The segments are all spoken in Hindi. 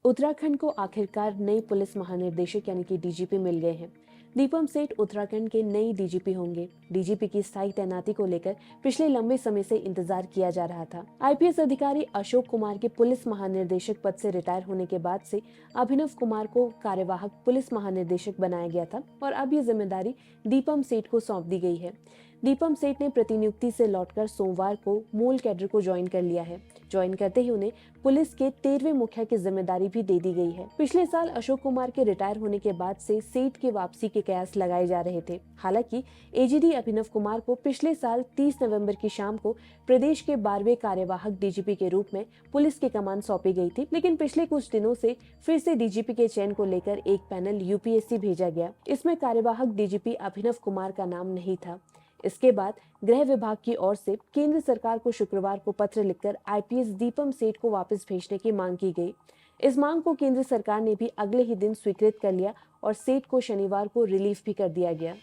उत्तराखंड को आखिरकार नई पुलिस महानिदेशक यानी कि डीजीपी मिल गए हैं। दीपम सेठ उत्तराखंड के नई डीजीपी होंगे। डीजीपी की स्थायी तैनाती को लेकर पिछले लंबे समय से इंतजार किया जा रहा था। आईपीएस अधिकारी अशोक कुमार के पुलिस महानिदेशक पद से रिटायर होने के बाद से अभिनव कुमार को कार्यवाहक पुलिस महानिदेशक बनाया गया था और अब ये जिम्मेदारी दीपम सेठ को सौंप दी गई है। दीपम सेठ ने प्रतिनियुक्ति से लौटकर सोमवार को मूल कैडर को ज्वाइन कर लिया है। ज्वाइन करते ही उन्हें पुलिस के 13वें मुखिया की जिम्मेदारी भी दे दी गई है। पिछले साल अशोक कुमार के रिटायर होने के बाद से सेठ की वापसी के कयास लगाए जा रहे थे। हालांकि एजीडी अभिनव कुमार को पिछले साल 30 नवंबर की शाम को प्रदेश के 12वें कार्यवाहक डीजीपी के रूप में पुलिस की कमान सौंपी गई थी, लेकिन पिछले कुछ दिनों से फिर से डीजीपी के चयन को लेकर एक पैनल यूपीएससी भेजा गया। इसमें कार्यवाहक डीजीपी अभिनव कुमार का नाम नहीं था। इसके बाद गृह विभाग की ओर से केंद्र सरकार को शुक्रवार को पत्र लिखकर आईपीएस दीपम सेठ को वापस भेजने की मांग की गई। इस मांग को केंद्र सरकार ने भी अगले ही दिन स्वीकृत कर लिया और सेठ को शनिवार को रिलीफ भी कर दिया गया।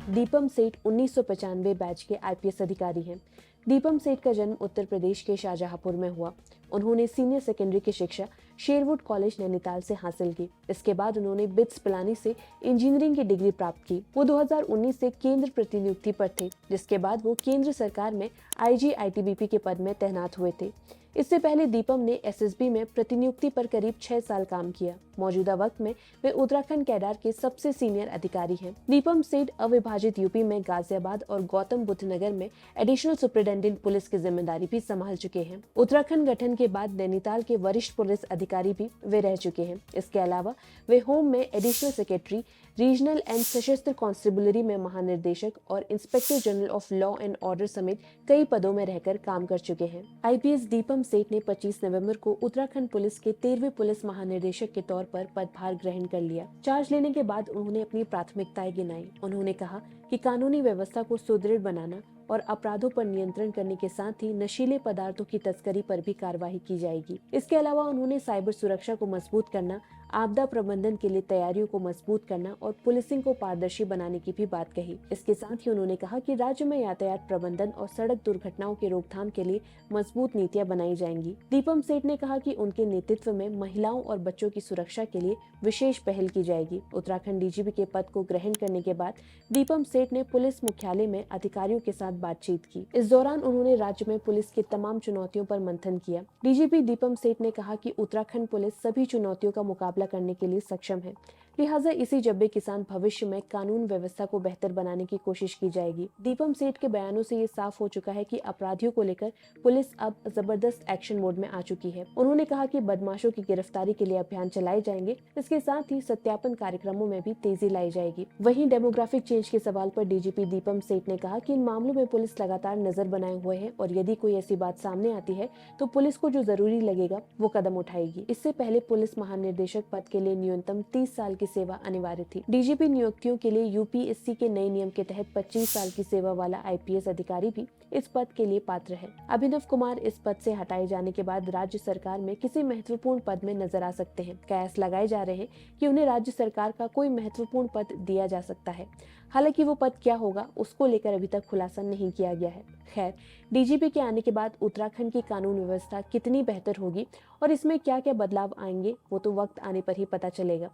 दीपम सेठ 1995 बैच के आईपीएस अधिकारी हैं। दीपम सेठ का जन्म उत्तर प्रदेश के शाहजहांपुर में हुआ। उन्होंने सीनियर सेकेंडरी की शिक्षा शेरवुड कॉलेज नैनीताल से हासिल की। इसके बाद उन्होंने बिट्स पिलानी से इंजीनियरिंग की डिग्री प्राप्त की। वो 2019 से केंद्र प्रतिनियुक्ति पर थे, जिसके बाद वो केंद्र सरकार में आईजी आईटीबीपी के पद में तैनात हुए थे। इससे पहले दीपम ने एसएसबी में प्रतिनियुक्ति पर करीब 6 साल काम किया। मौजूदा वक्त में वे उत्तराखंड कैडर के सबसे सीनियर अधिकारी हैं। दीपम सेठ अविभाजित यूपी में गाजियाबाद और गौतम बुद्ध नगर में एडिशनल सुपरिटेंडेंट पुलिस की जिम्मेदारी भी संभाल चुके हैं। उत्तराखंड गठन के बाद नैनीताल के वरिष्ठ पुलिस अधिकारी भी वे रह चुके हैं। इसके अलावा वे होम में एडिशनल सेक्रेटरी, रीजनल एंड सशस्त्र कांस्टेबलरी में महानिदेशक और inspector general of law and order समेत कई पदों में रहकर काम कर चुके हैं। आईपीएस दीपम सेठ ने 25 नवंबर को उत्तराखंड पुलिस के 13वें पुलिस महानिदेशक के तौर पर पदभार ग्रहण कर लिया। चार्ज लेने के बाद उन्होंने अपनी प्राथमिकताएं गिनाई। उन्होंने कहा कि कानूनी व्यवस्था को सुदृढ़ बनाना और अपराधों पर नियंत्रण करने के साथ ही नशीले पदार्थों की तस्करी पर भी कार्रवाई की जाएगी। इसके अलावा उन्होंने साइबर सुरक्षा को मजबूत करना, आपदा प्रबंधन के लिए तैयारियों को मजबूत करना और पुलिसिंग को पारदर्शी बनाने की भी बात कही। इसके साथ ही उन्होंने कहा कि राज्य में यातायात प्रबंधन और सड़क दुर्घटनाओं की रोकथाम के लिए मजबूत नीतियां बनाई जाएंगी। दीपम सेठ ने कहा कि उनके नेतृत्व में महिलाओं और बच्चों की सुरक्षा के लिए विशेष पहल की जाएगी। उत्तराखंड डीजीपी के पद को ग्रहण करने के बाद दीपम सेठ ने पुलिस मुख्यालय में अधिकारियों के साथ बातचीत की। इस दौरान उन्होंने राज्य में पुलिस की तमाम चुनौतियों पर मंथन किया। डीजीपी दीपम सेठ ने कहा कि उत्तराखंड पुलिस सभी चुनौतियों का मुकाबला करने के लिए सक्षम है, लिहाजा इसी जब्बे के साथ भविष्य में कानून व्यवस्था को बेहतर बनाने की कोशिश की जाएगी। दीपम सेठ के बयानों से ये साफ हो चुका है कि अपराधियों को लेकर पुलिस अब जबरदस्त एक्शन मोड में आ चुकी है। उन्होंने कहा कि बदमाशों की गिरफ्तारी के लिए अभियान चलाए जाएंगे। इसके साथ ही सत्यापन कार्यक्रमों में भी तेजी लाई जाएगी। वहीं डेमोग्राफिक चेंज के सवाल पर डीजीपी दीपम सेठ ने कहा कि इन मामलों में पुलिस लगातार नजर बनाए हुए है और यदि कोई ऐसी बात सामने आती है तो पुलिस को जो जरूरी लगेगा वो कदम उठाएगी। इससे पहले पुलिस महानिदेशक पद के लिए न्यूनतम 30 साल की सेवा अनिवार्य थी। डीजीपी नियुक्तियों के लिए यूपीएससी के नए नियम के तहत 25 साल की सेवा वाला आईपीएस अधिकारी भी इस पद के लिए पात्र है। अभिनव कुमार इस पद से हटाए जाने के बाद राज्य सरकार में किसी महत्वपूर्ण पद में नजर आ सकते हैं। कयास लगाए जा रहे हैं कि उन्हें राज्य सरकार का कोई महत्वपूर्ण पद दिया जा सकता है। हालांकि वो पद क्या होगा उसको लेकर अभी तक खुलासा नहीं किया गया है। खैर, डीजीपी के आने के बाद उत्तराखंड की कानून व्यवस्था कितनी बेहतर होगी और इसमें क्या क्या बदलाव आएंगे वो तो वक्त आने पर ही पता चलेगा।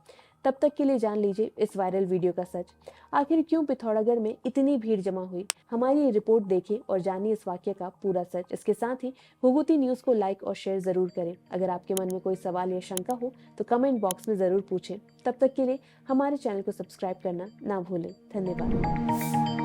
तब तक के लिए जान लीजिए इस वायरल वीडियो का सच। आखिर क्यों पिथौरागढ़ में इतनी भीड़ जमा हुई? हमारी ये रिपोर्ट देखें और जानिए इस वाक्य का पूरा सच। इसके साथ ही हुगूती न्यूज को लाइक और शेयर जरूर करें। अगर आपके मन में कोई सवाल या शंका हो तो कमेंट बॉक्स में जरूर पूछें। तब तक के लिए हमारे चैनल को सब्सक्राइब करना ना भूलें। धन्यवाद।